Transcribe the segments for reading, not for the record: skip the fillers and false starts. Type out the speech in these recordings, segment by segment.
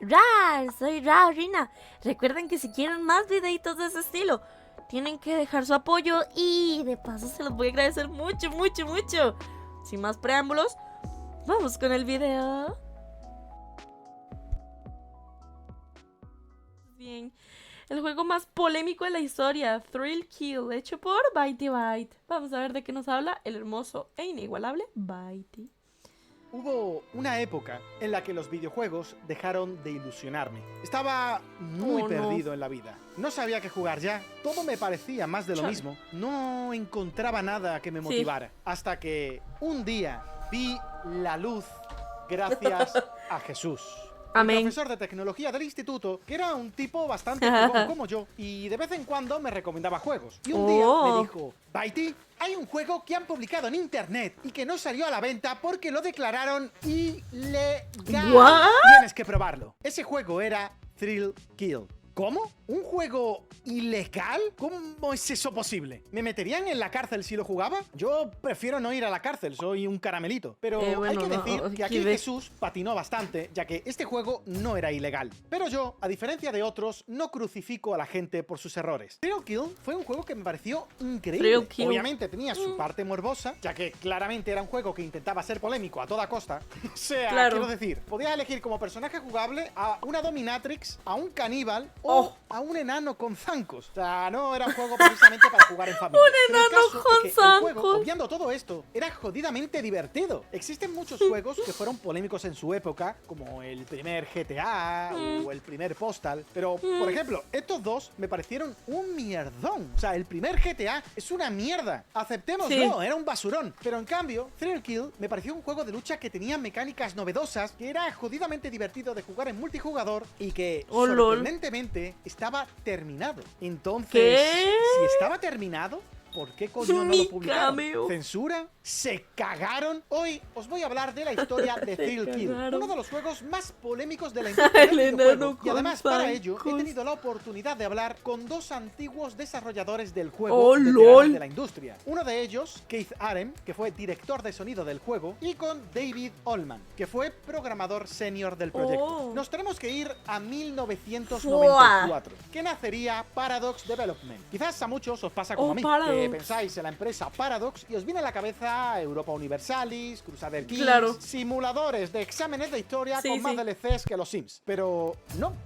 Rar, soy Rina. Recuerden que si quieren más videitos de ese estilo, tienen que dejar su apoyo y de paso se los voy a agradecer mucho, mucho, mucho. Sin más preámbulos, vamos con el video. Bien, el juego más polémico de la historia, Thrill Kill, hecho por Bytey Byte. Vamos a ver de qué nos habla el hermoso e inigualable Bytey. Hubo una época en la que los videojuegos dejaron de ilusionarme. Estaba muy perdido en la vida. No sabía qué jugar ya. Todo me parecía más de lo mismo. No encontraba nada que me motivara. Hasta que un día vi la luz gracias a Jesús. Amén. Un profesor de tecnología del instituto, que era un tipo bastante jugón como yo, y de vez en cuando me recomendaba juegos. Y un día me dijo: Bytey, hay un juego que han publicado en internet y que no salió a la venta porque lo declararon ilegal. Tienes que probarlo. Ese juego era Thrill Kill. ¿Cómo? ¿Un juego ilegal? ¿Cómo es eso posible? ¿Me meterían en la cárcel si lo jugaba? Yo prefiero no ir a la cárcel, soy un caramelito. Pero hay que decir que aquí Jesús patinó bastante, ya que este juego no era ilegal. Pero yo, a diferencia de otros, no crucifico a la gente por sus errores. Thrill Kill fue un juego que me pareció increíble. Obviamente tenía su parte morbosa, ya que claramente era un juego que intentaba ser polémico a toda costa. O sea, quiero decir, podías elegir como personaje jugable a una dominatrix, a un caníbal o a un enano con zancos. O sea, no era un juego precisamente para jugar en familia. ¡Un enano con zancos! El juego, obviando todo esto, era jodidamente divertido. Existen muchos juegos que fueron polémicos en su época, como el primer GTA o el primer Postal. Pero, por ejemplo, estos dos me parecieron un mierdón. O sea, el primer GTA es una mierda. Aceptémoslo, era un basurón. Pero en cambio, Thrill Kill me pareció un juego de lucha que tenía mecánicas novedosas, que era jodidamente divertido de jugar en multijugador y que, sorprendentemente, estaba terminado. Entonces, si estaba terminado, ¿por qué coño no lo publicaron? ¿Censura? ¿Se cagaron? Hoy os voy a hablar de la historia de Thrill Kill, uno de los juegos más polémicos de la industria del videojuego. Y además, para ello, he tenido la oportunidad de hablar con dos antiguos desarrolladores del juego de la industria. Uno de ellos, Keith Arem, que fue director de sonido del juego, y con David Allman, que fue programador senior del proyecto. Nos tenemos que ir a 1994, que nacería Paradox Development. Quizás a muchos os pasa como a mí, que pensáis en la empresa Paradox y os viene a la cabeza Europa Universalis, Crusader Kings, simuladores de exámenes de historia con más DLCs que los Sims. Pero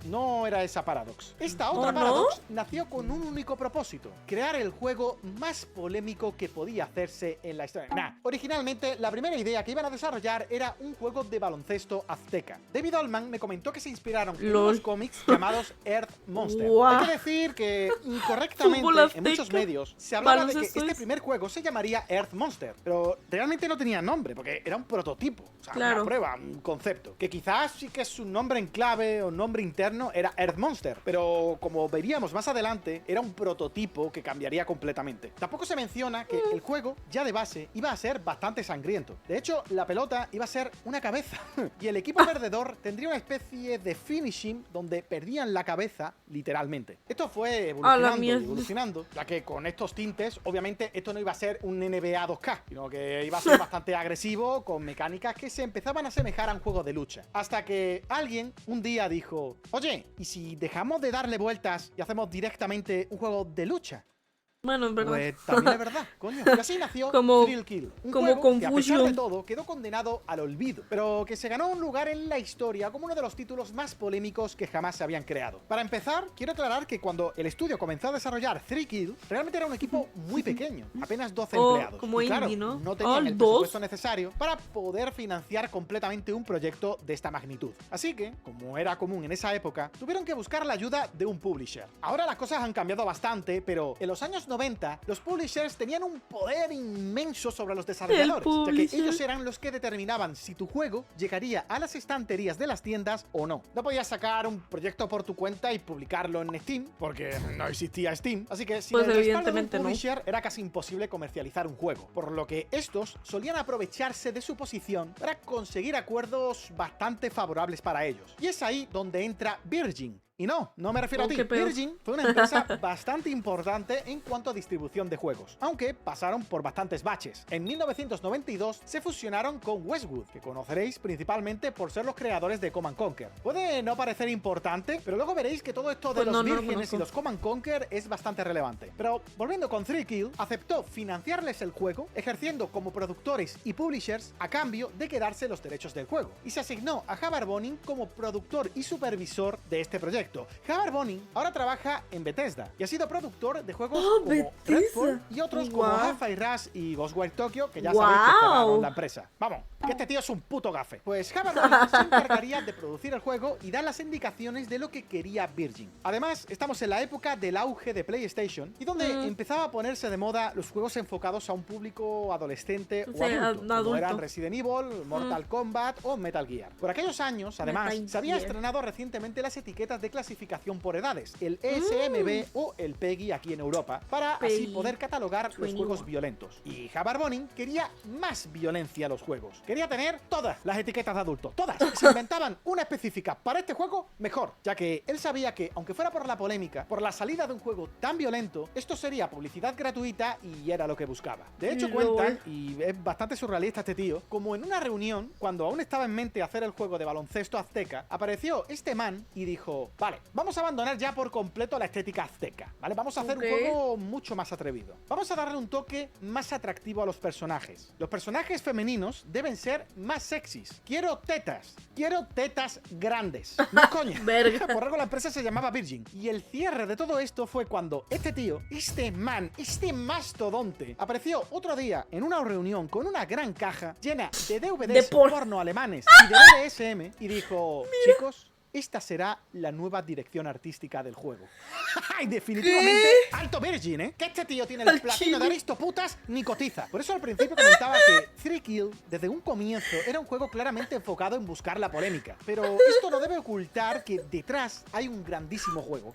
no era esa Paradox. Esta otra Paradox nació con un único propósito: crear el juego más polémico que podía hacerse en la historia. Originalmente la primera idea que iban a desarrollar era un juego de baloncesto azteca. David Allman me comentó que se inspiraron en unos cómics llamados Earth Monster. Hay que decir que incorrectamente en muchos medios se hablaba de que este primer juego se llamaría Earth Monster, pero realmente no tenía nombre, porque era un prototipo, o sea, una prueba, un concepto, que quizás sí que su nombre en clave o nombre interno era Earth Monster, pero como veríamos más adelante, era un prototipo que cambiaría completamente. Tampoco se menciona que el juego, ya de base, iba a ser bastante sangriento. De hecho, la pelota iba a ser una cabeza, y el equipo perdedor tendría una especie de finishing donde perdían la cabeza, literalmente. Esto fue evolucionando, ya que con estos tintes, obviamente, esto no iba a ser un NBA 2K, sino que iba a ser bastante agresivo, con mecánicas que se empezaban a asemejar a un juego de lucha. Hasta que alguien un día dijo: oye, ¿y si dejamos de darle vueltas y hacemos directamente un juego de lucha? Bueno, es verdad. Pues también es verdad, coño. Y así nació Thrill Kill, un juego que a pesar de todo quedó condenado al olvido, pero que se ganó un lugar en la historia como uno de los títulos más polémicos que jamás se habían creado. Para empezar, quiero aclarar que cuando el estudio comenzó a desarrollar Thrill Kill, realmente era un equipo muy pequeño, apenas 12 empleados. Como y claro, indie, ¿no? No tenían el presupuesto necesario para poder financiar completamente un proyecto de esta magnitud. Así que, como era común en esa época, tuvieron que buscar la ayuda de un publisher. Ahora las cosas han cambiado bastante, pero en los años 90, los publishers tenían un poder inmenso sobre los desarrolladores, ya que ellos eran los que determinaban si tu juego llegaría a las estanterías de las tiendas o no. No podías sacar un proyecto por tu cuenta y publicarlo en Steam, porque no existía Steam, así que sin el respaldo de un publisher era casi imposible comercializar un juego, por lo que estos solían aprovecharse de su posición para conseguir acuerdos bastante favorables para ellos. Y es ahí donde entra Virgin, Y no me refiero a ti. qué pedo. Virgin fue una empresa bastante importante en cuanto a distribución de juegos, aunque pasaron por bastantes baches. En 1992 se fusionaron con Westwood, que conoceréis principalmente por ser los creadores de Command Conquer. Puede no parecer importante, pero luego veréis que todo esto de Pues los no lo vírgenes conozco. y los Command Conquer es bastante relevante. Pero volviendo con 3Kill, aceptó financiarles el juego, ejerciendo como productores y publishers a cambio de quedarse los derechos del juego. Y se asignó a Havar Bonin como productor y supervisor de este proyecto. Havar Bonin ahora trabaja en Bethesda y ha sido productor de juegos como Bethesda. Redfall y otros como Guau. Hi-Fi Rush y Ghostwire Tokyo, que ya Guau. sabéis que cerraron la empresa. Vamos, que este tío es un puto gafe. Pues Havar Bonin se encargaría de producir el juego y dar las indicaciones de lo que quería Virgin. Además, estamos en la época del auge de PlayStation y donde empezaba a ponerse de moda los juegos enfocados a un público adolescente o Sí, adulto, como adulto. eran Resident Evil, Mortal Kombat o Metal Gear. Por aquellos años, además, Metal se había Gear. estrenado recientemente las etiquetas de clasificación por edades, el ESMB o el PEGI aquí en Europa, para así PEGI poder catalogar los 21. juegos violentos. Y Havar Bonin quería más violencia a los juegos. Quería tener todas las etiquetas de adulto, todas. Si inventaban una específica para este juego, mejor, ya que él sabía que, aunque fuera por la polémica, por la salida de un juego tan violento, esto sería publicidad gratuita y era lo que buscaba. De hecho, Lol. cuentan, y es bastante surrealista este tío, como en una reunión, cuando aún estaba en mente hacer el juego de baloncesto azteca, apareció este man y dijo, vale, vamos a abandonar ya por completo la estética azteca, ¿vale? Vamos a hacer Ok. un juego mucho más atrevido. Vamos a darle un toque más atractivo a los personajes. Los personajes femeninos deben ser más sexys. Quiero tetas grandes. No es coña. Verga. Por algo la empresa se llamaba Virgin. Y el cierre de todo esto fue cuando este tío, este man, este mastodonte, apareció otro día en una reunión con una gran caja llena de DVDs De porno alemanes y de BDSM y dijo, chicos, esta será la nueva dirección artística del juego. Y definitivamente, alto Virgin, ¿eh? Que este tío tiene el Al platino de chile. Aristoputas ni cotiza. Por eso al principio comentaba que 3Kill, desde un comienzo, era un juego claramente enfocado en buscar la polémica. Pero esto no debe ocultar que detrás hay un grandísimo juego.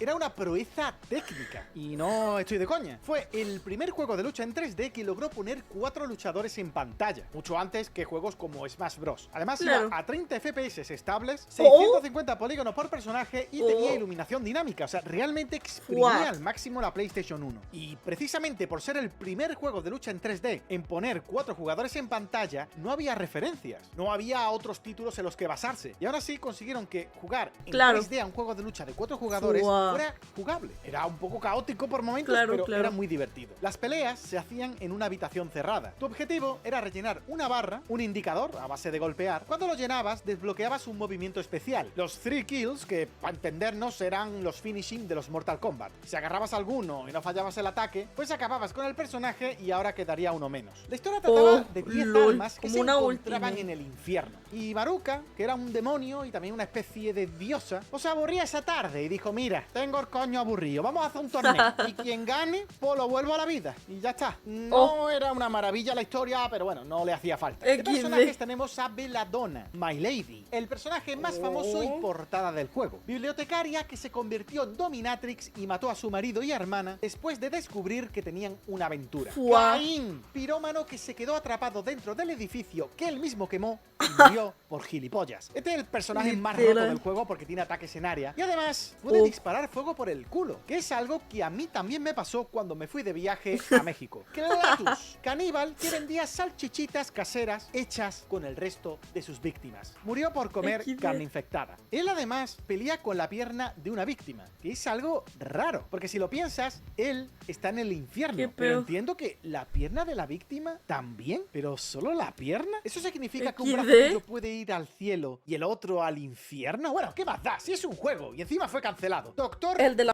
Era una proeza técnica. Y no estoy de coña. Fue el primer juego de lucha en 3D que logró poner 4 luchadores en pantalla. Mucho antes que juegos como Smash Bros. Además, Claro. iba a 30 FPS estables, Oh. 150 polígonos por personaje y tenía iluminación dinámica. O sea, realmente exprimía Guau. al máximo la PlayStation 1. Y precisamente por ser el primer juego de lucha en 3D en poner 4 jugadores en pantalla, no había referencias. No había otros títulos en los que basarse. Y aún así consiguieron que jugar en Claro. 3D a un juego de lucha de 4 jugadores Guau. fuera jugable. Era un poco caótico por momentos, Claro, pero claro. era muy divertido. Las peleas se hacían en una habitación cerrada. Tu objetivo era rellenar una barra, un indicador a base de golpear. Cuando lo llenabas, desbloqueabas un movimiento especial. Los 3 kills, que para entendernos eran los finishing de los Mortal Kombat. Si agarrabas alguno y no fallabas el ataque, pues acababas con el personaje y ahora quedaría uno menos. La historia trataba de 10 lol, almas que como se una encontraban Ultimate. en el infierno. Y Maruka, que era un demonio y también una especie de diosa, pues se aburría esa tarde y dijo, mira, tengo el coño aburrido, vamos a hacer un torneo. Y quien gane, pues lo vuelvo a la vida. Y ya está. No era una maravilla la historia, pero bueno, no le hacía falta. De XD. personajes tenemos a Belladonna, My Lady, el personaje más famoso y portada del juego. Bibliotecaria que se convirtió en dominatrix y mató a su marido y hermana después de descubrir que tenían una aventura. Fua. Caín, pirómano que se quedó atrapado dentro del edificio que él mismo quemó y murió por gilipollas. Este es el personaje más roto Literal. del juego porque tiene ataques en área y además puede Oh. disparar fuego por el culo, que es algo que a mí también me pasó cuando me fui de viaje a México. Cletus, caníbal que vendía salchichitas caseras hechas con el resto de sus víctimas. Murió por comer XD. carne infectada. Él además pelea con la pierna de una víctima, que es algo raro, porque si lo piensas, él está en el infierno. ¿Qué Pero pedo? entiendo que la pierna de la víctima también, pero solo la pierna. ¿Eso significa que un XD? brazo tuyo puede ir al cielo y el otro al infierno? Bueno, ¿qué más da? Si es un juego y encima fue cancelado. Doctor El de la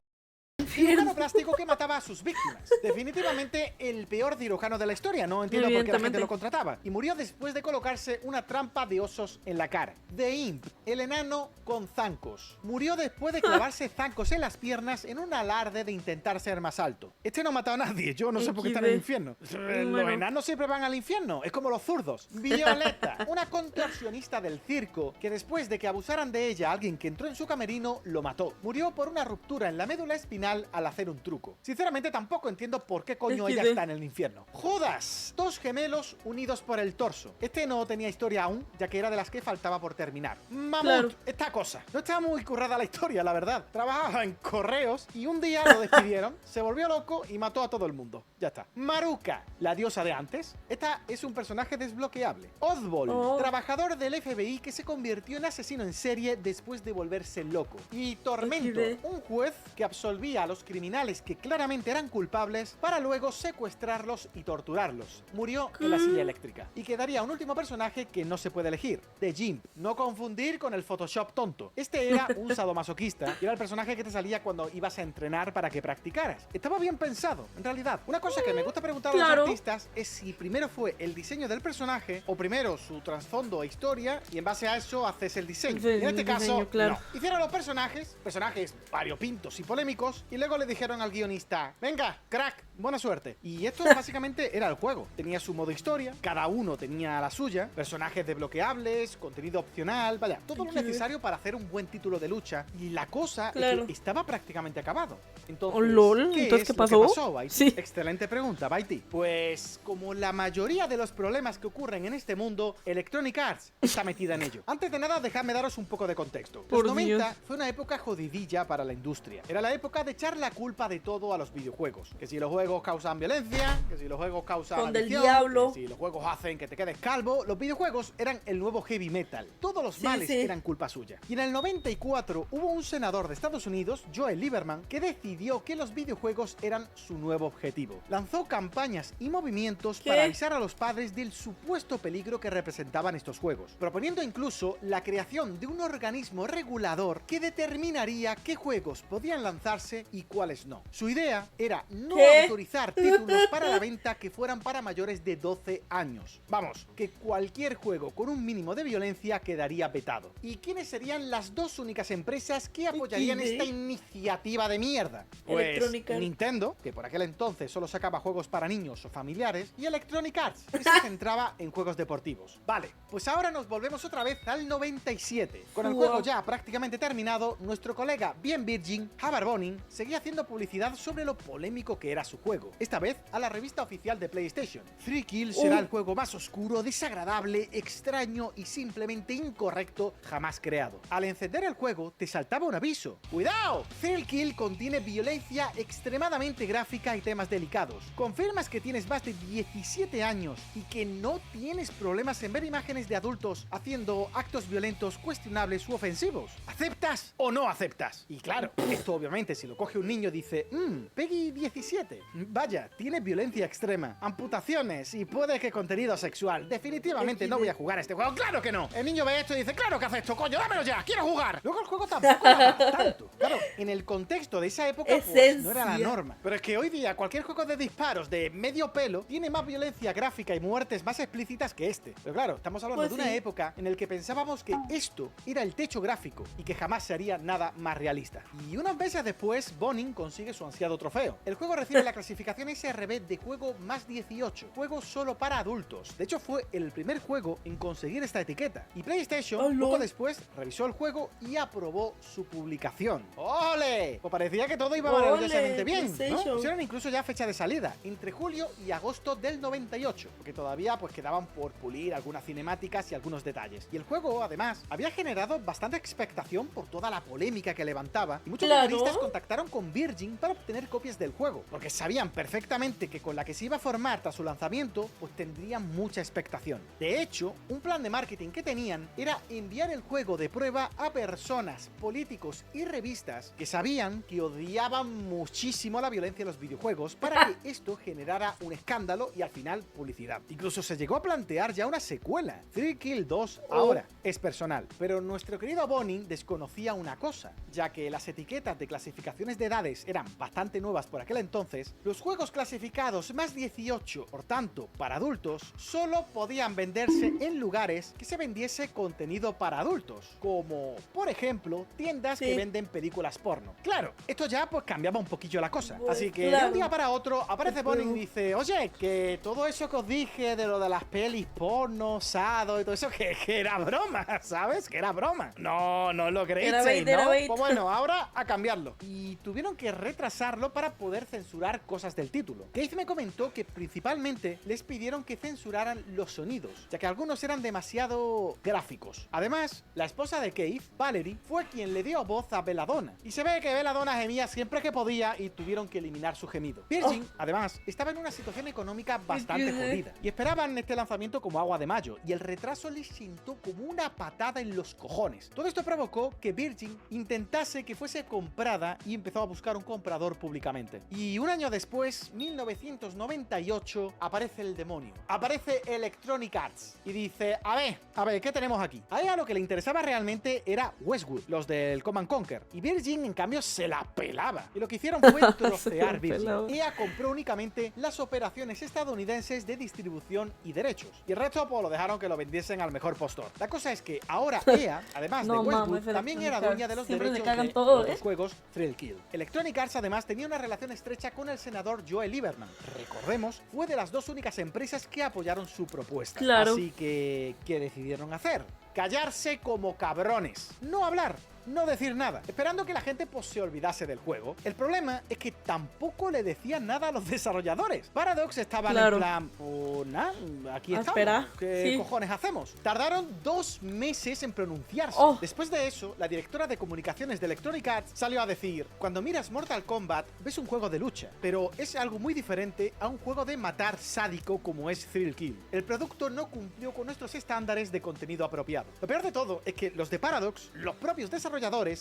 cirujano plástico que mataba a sus víctimas. Definitivamente el peor cirujano de la historia. No entiendo por qué la gente Evidentemente. lo contrataba. Y murió después de colocarse una trampa de osos en la cara. The Imp, el enano con zancos. Murió después de clavarse zancos en las piernas en un alarde de intentar ser más alto. Este no ha matado a nadie. Yo no sé por qué está en el XD. infierno. Los Bueno. enanos siempre van al infierno. Es como los zurdos. Violeta, una contorsionista del circo que después de que abusaran de ella alguien que entró en su camerino, lo mató. Murió por una ruptura en la médula espinal mal al hacer un truco. Sinceramente tampoco entiendo por qué coño ella XD. está en el infierno. Judas, dos gemelos unidos por el torso. Este no tenía historia aún, ya que era de las que faltaba por terminar. Mamut, Claro. esta cosa. No estaba muy currada la historia, la verdad. Trabajaba en correos y un día lo despidieron, se volvió loco y mató a todo el mundo. Ya está. Maruka, la diosa de antes. Esta es un personaje desbloqueable. Oddball, Oh. trabajador del FBI que se convirtió en asesino en serie después de volverse loco. Y Tormento, XD. un juez que absolvía a los criminales que claramente eran culpables para luego secuestrarlos y torturarlos. Murió en la silla eléctrica. Y quedaría un último personaje que no se puede elegir, The Gimp. No confundir con el Photoshop tonto. Este era un sadomasoquista y era el personaje que te salía cuando ibas a entrenar para que practicaras. Estaba bien pensado, en realidad. Una cosa que me gusta preguntar a los Claro. artistas es si primero fue el diseño del personaje o primero su trasfondo e historia y en base a eso haces el diseño. Sí, Y en este el caso, diseño, claro. no. Hicieron los personajes variopintos y polémicos, y luego le dijeron al guionista, venga, crack, buena suerte. Y esto básicamente era el juego. Tenía su modo historia, cada uno tenía la suya, personajes desbloqueables, contenido opcional, vaya, todo lo necesario para hacer un buen título de lucha. Y la cosa Claro. es que estaba prácticamente acabado. Entonces, Oh, lol. ¿Entonces qué es lo pasó? que pasó, Baiti? Sí. Excelente pregunta, Baiti. Pues como la mayoría de los problemas que ocurren en este mundo, Electronic Arts está metida en ello. Antes de nada, dejadme daros un poco de contexto. Por Los 90 Dios. fue una época jodidilla para la industria. Era la época de echar la culpa de todo a los videojuegos. Que si los juegos causan violencia, que si los juegos causan Son del adicción, diablo. que si los juegos hacen que te quedes calvo, los videojuegos eran el nuevo heavy metal. Todos los Sí, males sí. eran culpa suya. Y en el 94 hubo un senador de Estados Unidos, Joel Lieberman, que decidió que los videojuegos eran su nuevo objetivo. Lanzó campañas y movimientos ¿Qué? para avisar a los padres del supuesto peligro que representaban estos juegos, proponiendo incluso la creación de un organismo regulador que determinaría qué juegos podían lanzarse y cuáles no. Su idea era no ¿Qué? autorizar títulos para la venta que fueran para mayores de 12 años. Vamos, que cualquier juego con un mínimo de violencia quedaría vetado. ¿Y quiénes serían las dos únicas empresas que apoyarían XD. esta iniciativa de mierda? Pues Electronic Arts. Nintendo, que por aquel entonces solo sacaba juegos para niños o familiares, y Electronic Arts, que se centraba en juegos deportivos. Vale, pues ahora nos volvemos otra vez al 97. Con el Wow. juego ya prácticamente terminado, nuestro colega bien virgin, Havar Bonin, seguía haciendo publicidad sobre lo polémico que era su juego. Esta vez a la revista oficial de PlayStation. Three Kills será el juego más oscuro, desagradable, extraño y simplemente incorrecto jamás creado. Al encender el juego, te saltaba un aviso. ¡Cuidado! Thrill Kill contiene violencia extremadamente gráfica y temas delicados. ¿Confirmas que tienes más de 17 años y que no tienes problemas en ver imágenes de adultos haciendo actos violentos cuestionables u ofensivos? ¿Aceptas o no aceptas? Y claro, esto obviamente si lo coge un niño dice, Peggy 17. Vaya, tiene violencia extrema, amputaciones y puede que contenido sexual. Definitivamente no voy a jugar a este juego. ¡Claro que no! El niño ve esto y dice, ¡claro que hace esto, coño! ¡Dámelo ya! ¡Quiero jugar! Luego el juego tampoco era para tanto. Claro, en el contexto de esa época pues, no era la Esencia. norma. Pero es que hoy día cualquier juego de disparos de medio pelo tiene más violencia gráfica y muertes más explícitas que este. Pero claro, estamos hablando Pues de una sí. época en la que pensábamos que esto era el techo gráfico y que jamás se haría nada más realista. Y unos meses después, Bonin consigue su ansiado trofeo. El juego recibe la clasificación SRB de juego más 18, juego solo para adultos. De hecho, fue el primer juego en conseguir esta etiqueta. Y PlayStation, Oh, poco lol. después, revisó el juego y aprobó su publicación. ¡Ole! Pues parecía que todo iba ¡Ole, maravillosamente bien, ¿no? PlayStation! Pusieron incluso ya fecha de salida, entre julio y agosto del 98, porque todavía pues quedaban por pulir algunas cinemáticas y algunos detalles. Y el juego, además, había generado bastante expectación por toda la polémica que levantaba, y muchos Claro. periodistas contactaron con Virgin para obtener copias del juego, porque sabían perfectamente que con la que se iba a formar tras su lanzamiento, pues tendrían mucha expectación. De hecho, un plan de marketing que tenían era enviar el juego de prueba a personas, políticos y revistas que sabían que odiaban muchísimo la violencia en los videojuegos para que esto generara un escándalo y al final publicidad. Incluso se llegó a plantear ya una secuela. Three Kill 2 ahora es personal, pero nuestro querido Bonin desconocía una cosa, ya que las etiquetas de clasificaciones de edades eran bastante nuevas por aquel entonces, Los juegos clasificados más 18, por tanto, para adultos, solo podían venderse en lugares que se vendiese contenido para adultos, como, por ejemplo, tiendas que venden películas porno. Claro, esto ya pues cambiaba un poquillo la cosa. Así que de un día para otro aparece Bonnie y dice, oye, que todo eso que os dije de lo de las pelis porno, sado y todo eso, que era broma, ¿sabes? Que era broma. No lo creéis, ¿no? Pues bueno, ahora a cambiarlo. Y tuvieron que retrasarlo para poder censurar cosas del título. Keith me comentó que principalmente les pidieron que censuraran los sonidos, ya que algunos eran demasiado gráficos. Además, la esposa de Keith, Valerie, fue quien le dio voz a Belladonna. Y se ve que Belladonna gemía siempre que podía y tuvieron que eliminar su gemido. Virgin, además, estaba en una situación económica bastante jodida y esperaban este lanzamiento como agua de mayo, y el retraso les sentó como una patada en los cojones. Todo esto provocó que Virgin intentase que fuese comprada y empezó a buscar un comprador públicamente. Y un año después, 1998, aparece el demonio. Aparece Electronic Arts y dice, a ver, ¿qué tenemos aquí? A ella lo que le interesaba realmente era Westwood, los del Command Conquer, y Virgin en cambio se la pelaba. Y lo que hicieron fue trocear Virgin. EA compró únicamente las operaciones estadounidenses de distribución y derechos, y el resto pues lo dejaron que lo vendiesen al mejor postor. La cosa es que ahora EA, además de Westwood, también era dueña de los derechos de los juegos Thrill Kill. Electronic Arts además tenía una relación estrecha con el senador Joel Lieberman. Recordemos, fue de las dos únicas empresas que apoyaron su propuesta. Así que, ¿qué decidieron hacer? Callarse como cabrones. No hablar. No decir nada, esperando que la gente pues se olvidase del juego. El problema es que tampoco le decían nada a los desarrolladores. Paradox estaban en plan, pues nada, aquí estamos. Espera. ¿Qué cojones hacemos? Tardaron 2 meses en pronunciarse. Después de eso, la directora de comunicaciones de Electronic Arts salió a decir, cuando miras Mortal Kombat, ves un juego de lucha, pero es algo muy diferente a un juego de matar sádico como es Thrill Kill. El producto no cumplió con nuestros estándares de contenido apropiado. Lo peor de todo es que los de Paradox, los propios desarrolladores,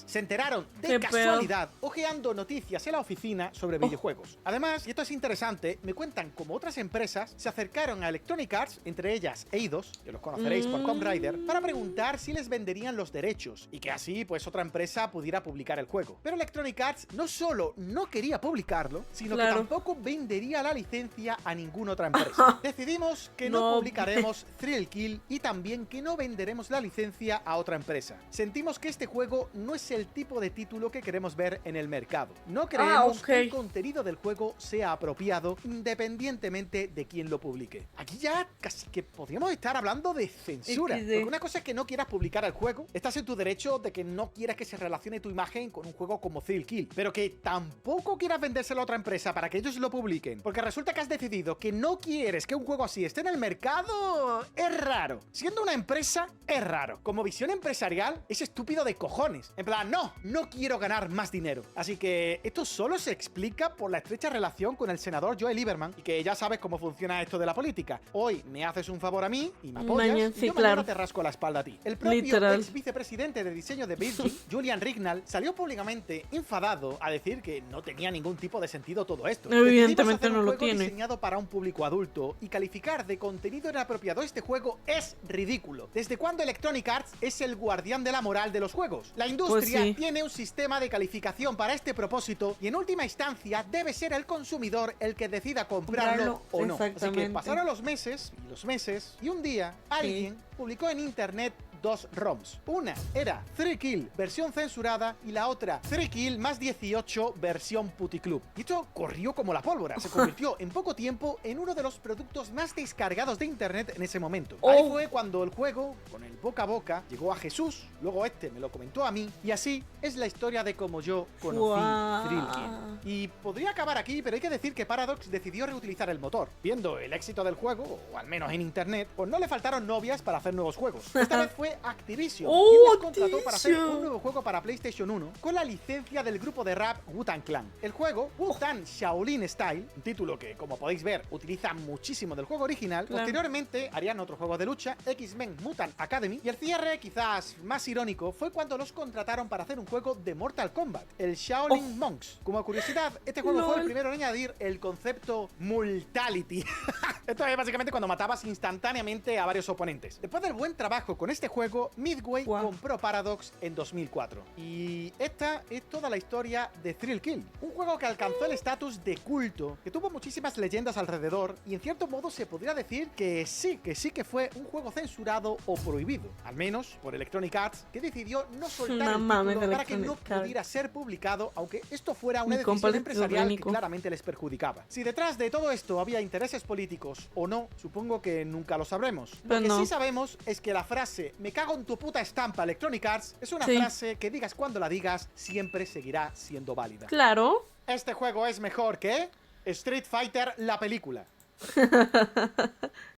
se enteraron de casualidad ojeando noticias en la oficina sobre videojuegos. Además, y esto es interesante, me cuentan cómo otras empresas se acercaron a Electronic Arts, entre ellas Eidos, que los conoceréis por Tomb Raider, para preguntar si les venderían los derechos y que así pues otra empresa pudiera publicar el juego. Pero Electronic Arts no solo no quería publicarlo, sino que tampoco vendería la licencia a ninguna otra empresa. Decidimos que no publicaremos Thrill Kill y también que no venderemos la licencia a otra empresa. Sentimos que este juego no es el tipo de título que queremos ver en el mercado. No creemos que el contenido del juego sea apropiado independientemente de quién lo publique. Aquí ya casi que podríamos estar hablando de censura. Porque una cosa es que no quieras publicar el juego, estás en tu derecho de que no quieras que se relacione tu imagen con un juego como Thrill Kill, pero que tampoco quieras vendérselo a otra empresa para que ellos lo publiquen, porque resulta que has decidido que no quieres que un juego así esté en el mercado. Es raro. Siendo una empresa, es raro. Como visión empresarial, es estúpido de cojones. En plan, no quiero ganar más dinero. Así que esto solo se explica por la estrecha relación con el senador Joel Lieberman, y que ya sabes cómo funciona esto de la política. Hoy me haces un favor a mí y me apoyas, y yo mañana te rasco la espalda a ti. El propio ex vicepresidente de diseño de Virgin, Julian Rignall, salió públicamente enfadado a decir que no tenía ningún tipo de sentido todo esto. Evidentemente no lo tiene. Diseñado para un público adulto, y calificar de contenido inapropiado este juego es ridículo. ¿Desde cuándo Electronic Arts es el guardián de la moral de los juegos? La industria tiene un sistema de calificación para este propósito, y en última instancia debe ser el consumidor el que decida comprarlo o no. Así que pasaron los meses y un día alguien publicó en internet 2 ROMs. Una era Thrill Kill versión censurada y la otra Thrill Kill más 18 versión puticlub. Y esto corrió como la pólvora. Se convirtió en poco tiempo en uno de los productos más descargados de internet en ese momento. Ahí fue cuando el juego, con el boca a boca, llegó a Jesús, luego este me lo comentó a mí, y así es la historia de cómo yo conocí Thrill Kill. Y podría acabar aquí, pero hay que decir que Paradox decidió reutilizar el motor. Viendo el éxito del juego, o al menos en internet, pues no le faltaron novias para hacer nuevos juegos. Esta vez fue Activision, quien les contrató para hacer un nuevo juego para PlayStation 1 con la licencia del grupo de rap Wu-Tang Clan. El juego, Wu-Tang Shaolin Style, un título que, como podéis ver, utiliza muchísimo del juego original. Posteriormente harían otro juego de lucha, X-Men Mutant Academy, y el cierre, quizás más irónico, fue cuando los contrataron para hacer un juego de Mortal Kombat, el Shaolin Monks. Como curiosidad, este juego fue el primero en añadir el concepto Multality. Esto es básicamente cuando matabas instantáneamente a varios oponentes. Después del buen trabajo con este juego, Midway Guau. compró Paradox en 2004. Y esta es toda la historia de Thrill Kill, un juego que alcanzó el estatus de culto, que tuvo muchísimas leyendas alrededor y en cierto modo se podría decir que sí que fue un juego censurado o prohibido, al menos por Electronic Arts, que decidió no soltar No el mames, título para que no Electronic Arts. pudiera ser publicado, aunque esto fuera una Mi compa decisión el empresarial que esquizofrénico. claramente les perjudicaba. Si detrás de todo esto había intereses políticos o no, supongo que nunca lo sabremos. Lo Pues que no. sí sabemos es que la frase "me cago en tu puta estampa Electronic Arts" es una Sí. frase que digas cuando la digas, siempre seguirá siendo válida. Claro. Este juego es mejor que Street Fighter la película.